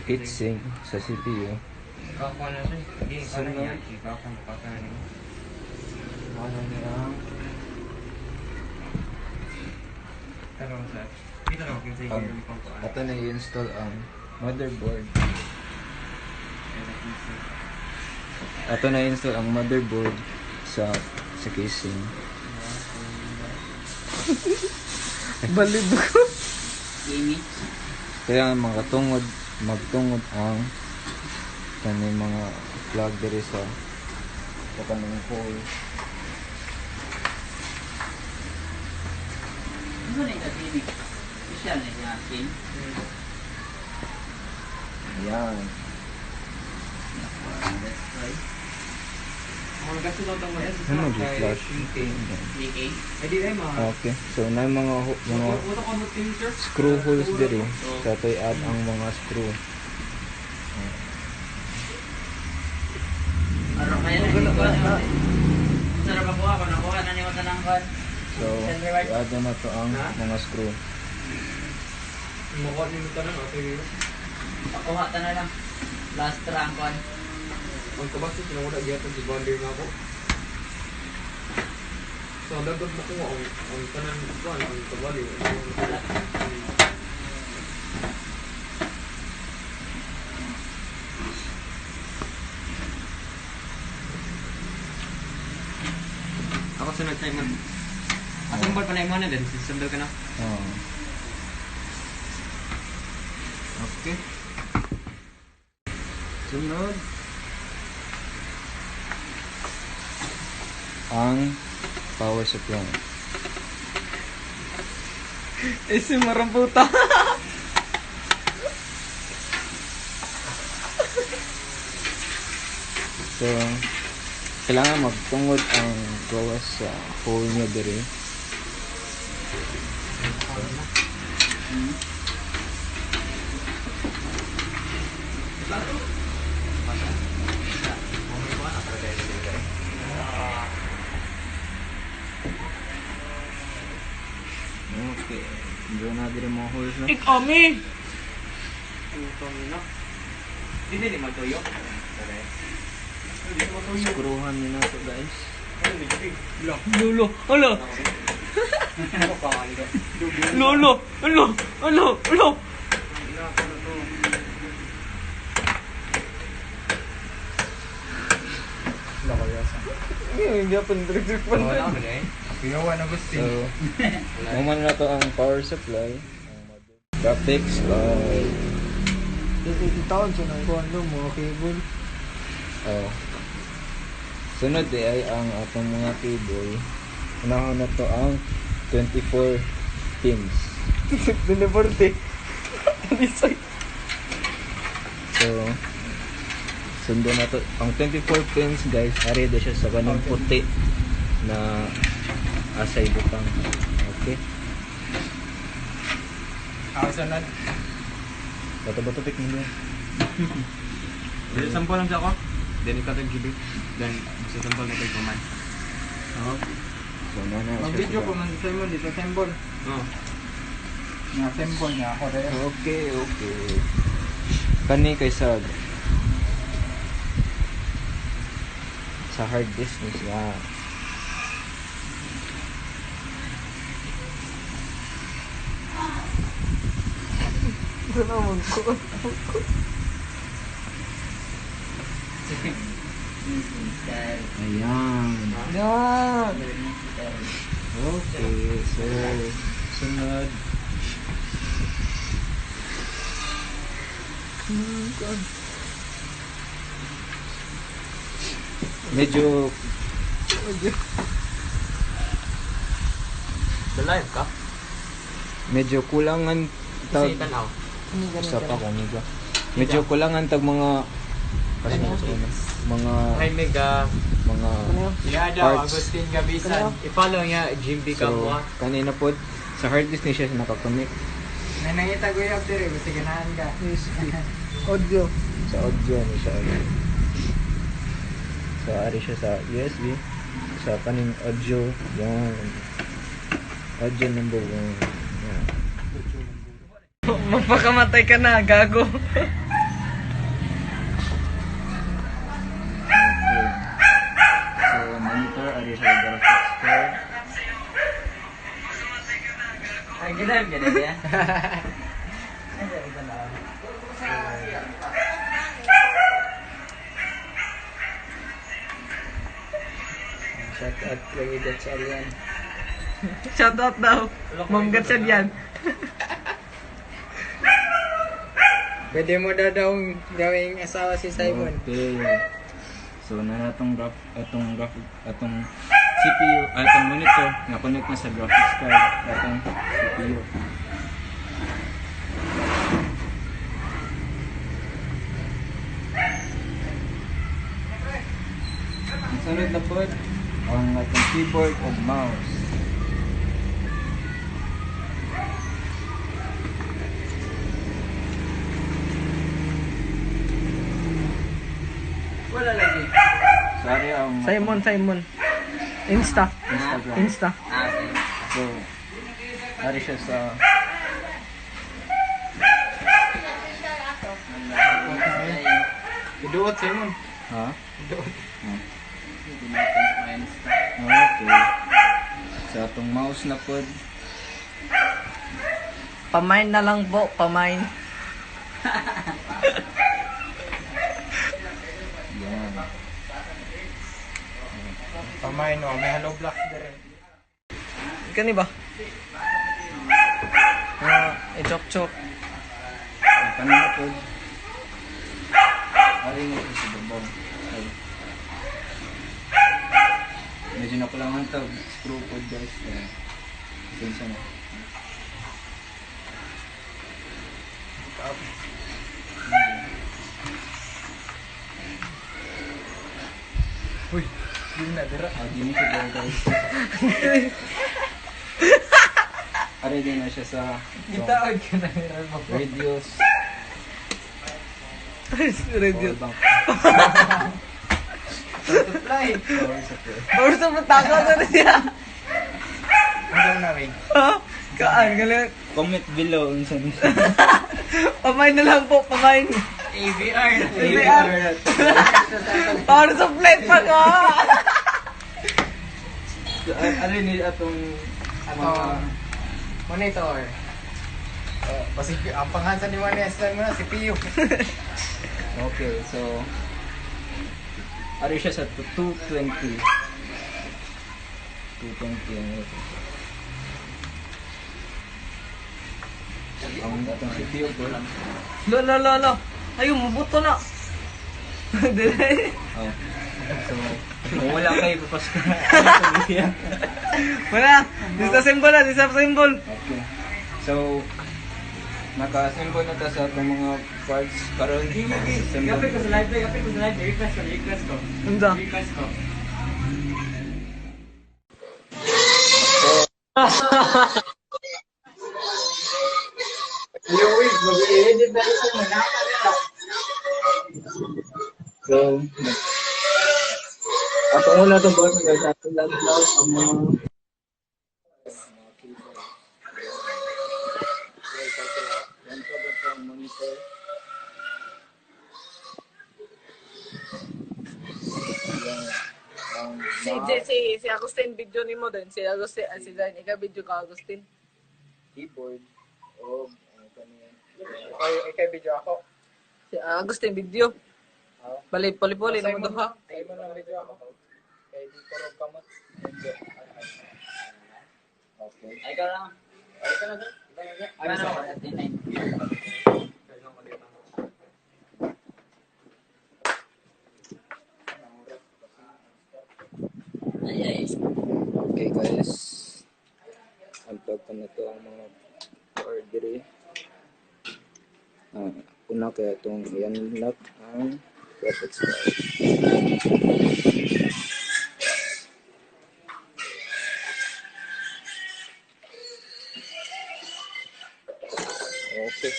heatsink sa CPU. Kakuha na siya. Hindi, Sunod. parang yan. Ikaw na. Ano niya ang Pero sa... Dito lang, kung sa'yo yung pangkuhan. ito na i-install ang motherboard. Ito na i-install ang motherboard sa casing. Balib ko. Kaya mga tungod, magtungod ang kanang mga plug diri sa kanang hole. Ano na yung TV? Special na yung akin. Ayan. Let's try. Mga gasto daw itong mga Ano mag-flash? Leaking. Ay, di tayo mga... Okay. So na mga Uto ko mo tinter. screw holes diri. So ito i-add ang mga screw. Ano kaya na yung kuha? Sarap ako ako. Nakuha na niyo ng kuha. So i-add na to ang mga screw. Mukha nyo ito lang. Ito yun. Pakuha ta na lang. Last rank kuha. Ang kabasa, sinawala dito si Bonder nga ako. So, dagdag mo ko ang tanan ko, ang kabali. Ako sunod sa'yo man. Assemble pa na yung mga din, sisundal ka na. Oh. Okay. Sunod. Ang power supply. Si maramputa. So, kailangan magtungod ang gawas sa hole niya diri. Okay. Diyan na diri mga holes na. Ikami! Hindi di magtuyo. Screwhan niyo na to guys. Lolo, ala! Lolo, ala, ala, ala! Hindi pa drip pa na. Pinawa na gusto. So, naman na to ang power supply. Graphics light. Itaon siya ng kuhan doon, mga cable. Oh. Sunod ay ang atong mga cable. Unahon na to ang 24 pins. Delivery. So, sundo na to. Ang 24 pins guys, ari do siya sa kanang puti na asay butang. Okay. Ako sunod. Bato-bato pick mo doon. Dito sample lang siya ako. Then ikaw itong GB. Then gusto sample na kayo kuman. So, na na. Mag-video ko man sa mo dito sample. Oo. Nga sample niya ako rin. Okay, okay. Kani kay sa hard disk ni siya. Ito naman ko. Ayan. Yan! Okay, so sunod. Medyo Live ka? medyo kulangan tag Kasi tanaw. sa pa ko medyo. Medyo kulangan tag mga kasi mga Hi Mega. mga Yeah daw, Parts. Agustin Gabisan. I-follow niya, Jimby so Kamwa. kanina pod sa hard disk ni siya nakakonect Nanangita ko yung after eh, basta ganahan ka. audio sa audio ni siya. So ari siya sa USB sa kaning audio yung audio number 1. Yeah. Mapakamatay ka na, gago. siya graphics card. Ay, ganun ya. Shout out kay Gatchalian. Shout out daw. Ma'am Gatsan yan. Pwede mo daw gawing asawa si Simon. Okay. So na atong CPU, atong monitor na connect na sa graphics card, atong CPU. Ang sunod na po ang atong keyboard o mouse. Wala lagi. Sorry ang Simon. Insta. Instagram. Insta. Okay. So, ari siya sa Iduot Simon. ha? Hindi natin sa Insta. Okay. Sa atong mouse na pod. Pamain na lang po, pamain. Yan. Pamay no, may hollow block dire. Gani ba? I-chok-chok. Ang kanina pod. Ari mo siya sa babaw. Ay. Medyo na pala man tag screw pod guys. Sensa na. Uy, yun na dira. Di siya dito guys. Ari din na siya sa Gitaod ka na meron mo. radios. Radio. Power bank. Supply. Power supply. Or sa matakaw na siya. Hanggang namin. Ha? Kaan, galing. Comment below unsa ni siya. Pamain na lang po, pamain. AVR. Para sa plate pa ka. Ari ni atong Atong monitor. Basig ang pangansa ni Manes lang mo na si Pio. Okay, so ari siya sa 220. 220 ang atong CPU ko. Lo. Ayun, mabuto na. Dili. Oh. So, kung wala kayo papas ka. Wala. Disassemble na, disassemble. Okay. So, naka-assemble na ta sa atong mga parts karon. Kapit ko sa live. Request ko. Unsa? Request ko. Yo, wait, mag-i-edit na ito mo na. So, ako una itong boss guys, ato lang daw ang mga monitor. Si Agustin video ni mo din. Si Agustin, si Zain, ika video ka Agustin. Keyboard o kaniyan. Ikay video ako. Si Agustin video. Bali, poli-poli naman to ha. Ay mo lang video ako. Kay di ko rin kamot. Okay. Ay, ikaw lang. Ay ka na doon. Ano ako? At 9. Ay. Okay guys. Unplug ko na to ang mga power diri. Una kaya itong i-unlock ang graphics card. Okay.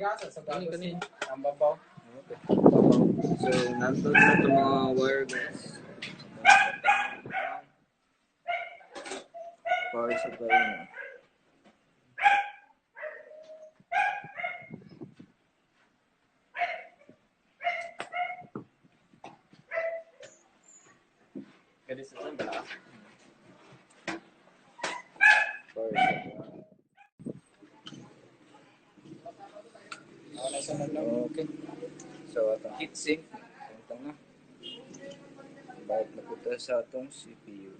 gasa sa Kani, gabos. kani. Ang babaw. Okay. So, nandun na itong mga wire guys. Power supply na. Kaya sa saan ba? Power supply. Ako na sunod na. Okay. So, atong heatsink. Ito na. Balik na po tayo sa atong CPU.